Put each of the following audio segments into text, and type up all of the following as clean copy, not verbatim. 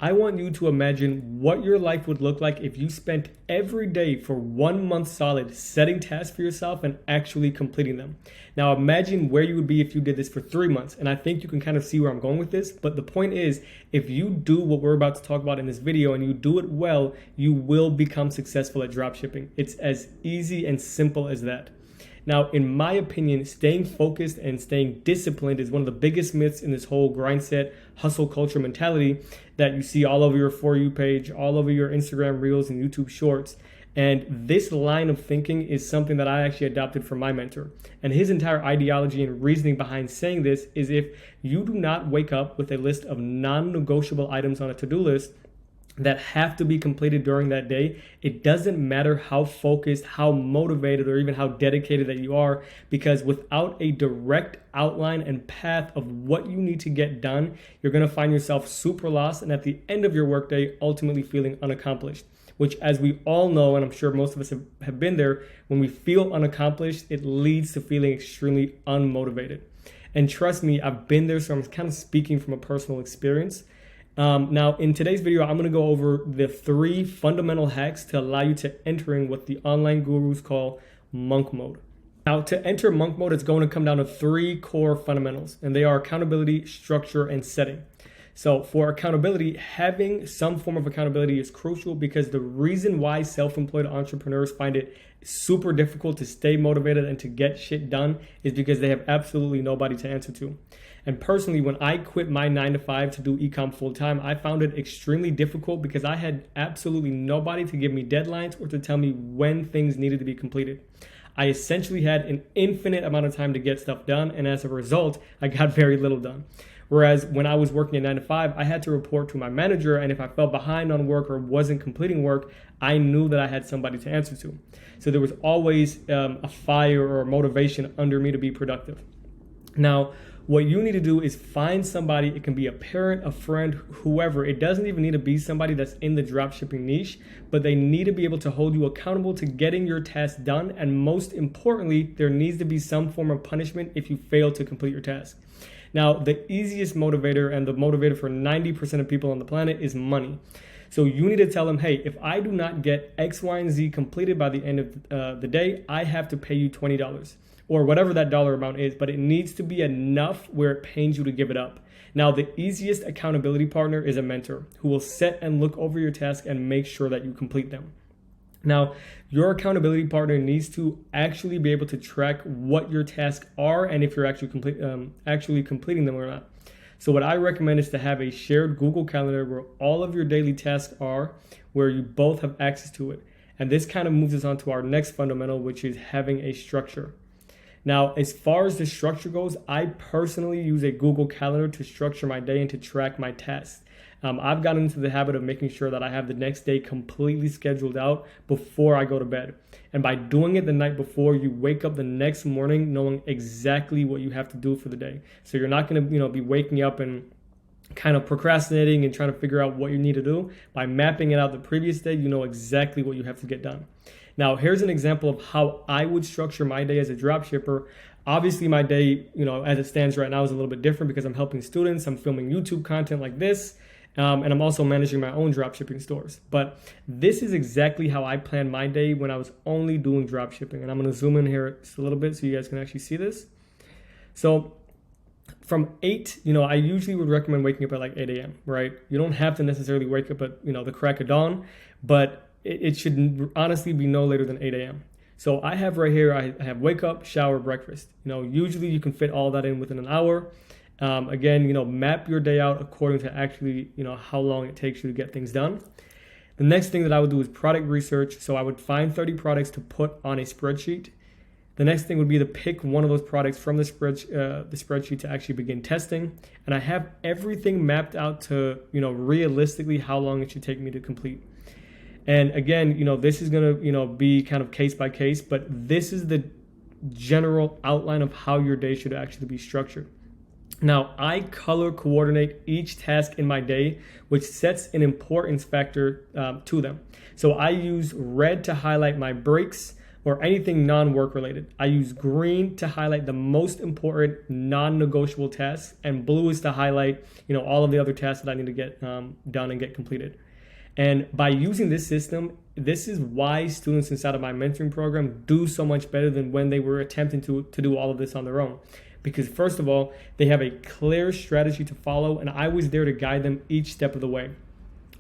I want you to imagine what your life would look like if you spent every day for 1 month solid setting tasks for yourself and actually completing them. Now imagine where you would be if you did this for 3 months. And I think you can kind of see where I'm going with this. But the point is, if you do what we're about to talk about in this video and you do it well, you will become successful at dropshipping. It's as easy and simple as that. Now, in my opinion, staying focused and staying disciplined is one of the biggest myths in this whole grind set, hustle culture mentality that you see all over your For You page, all over your Instagram Reels and YouTube Shorts. And this line of thinking is something that I actually adopted from my mentor. And his entire ideology and reasoning behind saying this is if you do not wake up with a list of non-negotiable items on a to-do list that have to be completed during that day, it doesn't matter how focused, how motivated, or even how dedicated that you are, because without a direct outline and path of what you need to get done, you're going to find yourself super lost and at the end of your workday ultimately feeling unaccomplished, which, as we all know, and I'm sure most of us have been there, when we feel unaccomplished, it leads to feeling extremely unmotivated. And trust me, I've been there, so I'm kind of speaking from a personal experience. Now, in today's video, I'm going to go over the 3 fundamental hacks to allow you to entering what the online gurus call monk mode. Now, to enter monk mode, it's going to come down to 3 core fundamentals, and they are accountability, structure, and setting. So for accountability, having some form of accountability is crucial because the reason why self-employed entrepreneurs find it super difficult to stay motivated and to get shit done is because they have absolutely nobody to answer to. And personally, when I quit my 9-to-5 to do e-com full-time, I found it extremely difficult because I had absolutely nobody to give me deadlines or to tell me when things needed to be completed. I essentially had an infinite amount of time to get stuff done, and as a result, I got very little done. Whereas when I was working at 9-to-5, I had to report to my manager, and if I fell behind on work or wasn't completing work, I knew that I had somebody to answer to. So there was always a fire or motivation under me to be productive. Now, what you need to do is find somebody. It can be a parent, a friend, whoever. It doesn't even need to be somebody that's in the dropshipping niche, but they need to be able to hold you accountable to getting your task done. And most importantly, there needs to be some form of punishment if you fail to complete your task. Now, the easiest motivator and the motivator for 90% of people on the planet is money. So you need to tell them, hey, if I do not get X, Y, and Z completed by the end of the day, I have to pay you $20 or whatever that dollar amount is, but it needs to be enough where it pains you to give it up. Now, the easiest accountability partner is a mentor who will set and look over your task and make sure that you complete them. Now, your accountability partner needs to actually be able to track what your tasks are and if you're actually completing them or not. So what I recommend is to have a shared Google Calendar where all of your daily tasks are, where you both have access to it. And this kind of moves us on to our next fundamental, which is having a structure. Now, as far as the structure goes, I personally use a Google Calendar to structure my day and to track my tasks. I've gotten into the habit of making sure that I have the next day completely scheduled out before I go to bed. And by doing it the night before, you wake up the next morning knowing exactly what you have to do for the day. So you're not going to, be waking up and kind of procrastinating and trying to figure out what you need to do. By mapping it out the previous day, you know exactly what you have to get done. Now, here's an example of how I would structure my day as a dropshipper. Obviously, my day, as it stands right now is a little bit different because I'm helping students. I'm filming YouTube content like this. And I'm also managing my own dropshipping stores. But this is exactly how I planned my day when I was only doing dropshipping. And I'm going to zoom in here just a little bit so you guys can actually see this. So from 8, I usually would recommend waking up at like 8 a.m., right? You don't have to necessarily wake up at, the crack of dawn, but it should honestly be no later than 8 a.m. So I have right here, I have wake up, shower, breakfast. Usually you can fit all that in within an hour. Again, map your day out according to actually, how long it takes you to get things done. The next thing that I would do is product research. So I would find 30 products to put on a spreadsheet. The next thing would be to pick one of those products from the spreadsheet to actually begin testing. And I have everything mapped out to, realistically how long it should take me to complete. And again, this is going to, be kind of case by case, but this is the general outline of how your day should actually be structured. Now, I color coordinate each task in my day, which sets an importance factor to them. So I use red to highlight my breaks, or anything non-work related. I use green to highlight the most important non-negotiable tasks, and blue is to highlight, all of the other tasks that I need to get done and get completed. And by using this system, this is why students inside of my mentoring program do so much better than when they were attempting to do all of this on their own. Because first of all, they have a clear strategy to follow, and I was there to guide them each step of the way.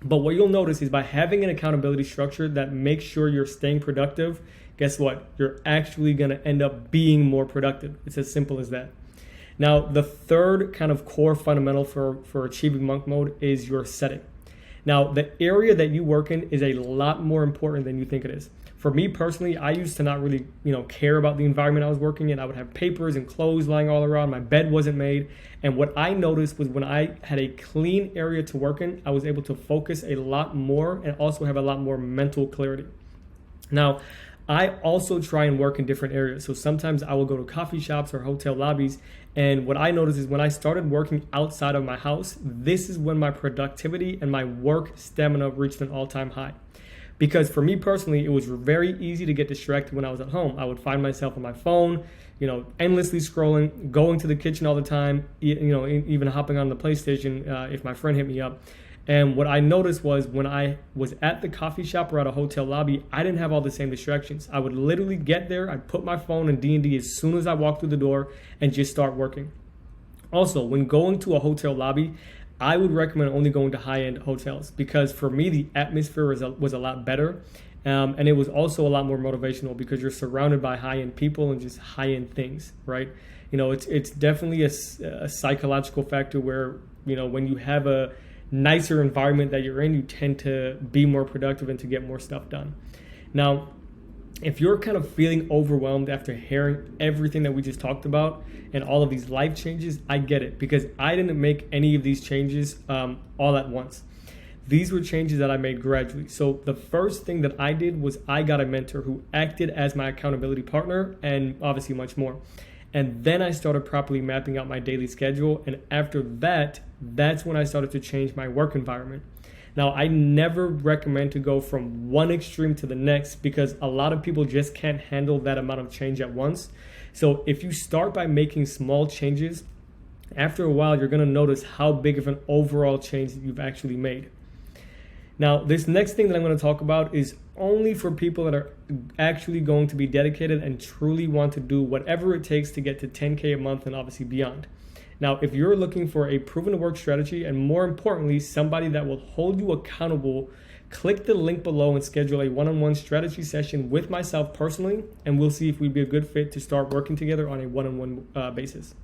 But what you'll notice is by having an accountability structure that makes sure you're staying productive, guess what? You're actually going to end up being more productive. It's as simple as that. Now, the third kind of core fundamental for achieving monk mode is your setting. Now, the area that you work in is a lot more important than you think it is. For me personally, I used to not really, care about the environment I was working in. I would have papers and clothes lying all around. My bed wasn't made. And what I noticed was when I had a clean area to work in, I was able to focus a lot more and also have a lot more mental clarity. Now, I also try and work in different areas. So sometimes I will go to coffee shops or hotel lobbies. And what I noticed is when I started working outside of my house, this is when my productivity and my work stamina reached an all-time high. Because for me personally, it was very easy to get distracted when I was at home. I would find myself on my phone, endlessly scrolling, going to the kitchen all the time, even hopping on the PlayStation if my friend hit me up. And what I noticed was when I was at the coffee shop or at a hotel lobby, I didn't have all the same distractions. I would literally get there, I'd put my phone in D&D as soon as I walked through the door and just start working. Also, when going to a hotel lobby, I would recommend only going to high-end hotels because for me, the atmosphere was a lot better. And it was also a lot more motivational because you're surrounded by high-end people and just high-end things, right? It's definitely a psychological factor where, when you have a nicer environment that you're in, you tend to be more productive and to get more stuff done. Now, if you're kind of feeling overwhelmed after hearing everything that we just talked about and all of these life changes, I get it because I didn't make any of these changes all at once. These were changes that I made gradually. So the first thing that I did was I got a mentor who acted as my accountability partner and obviously much more. And then I started properly mapping out my daily schedule. And after that, that's when I started to change my work environment. Now, I never recommend to go from one extreme to the next because a lot of people just can't handle that amount of change at once. So if you start by making small changes, after a while, you're going to notice how big of an overall change that you've actually made. Now, this next thing that I'm going to talk about is only for people that are actually going to be dedicated and truly want to do whatever it takes to get to 10K a month and obviously beyond. Now, if you're looking for a proven to work strategy and more importantly, somebody that will hold you accountable, click the link below and schedule a one-on-one strategy session with myself personally, and we'll see if we'd be a good fit to start working together on a one-on-one basis.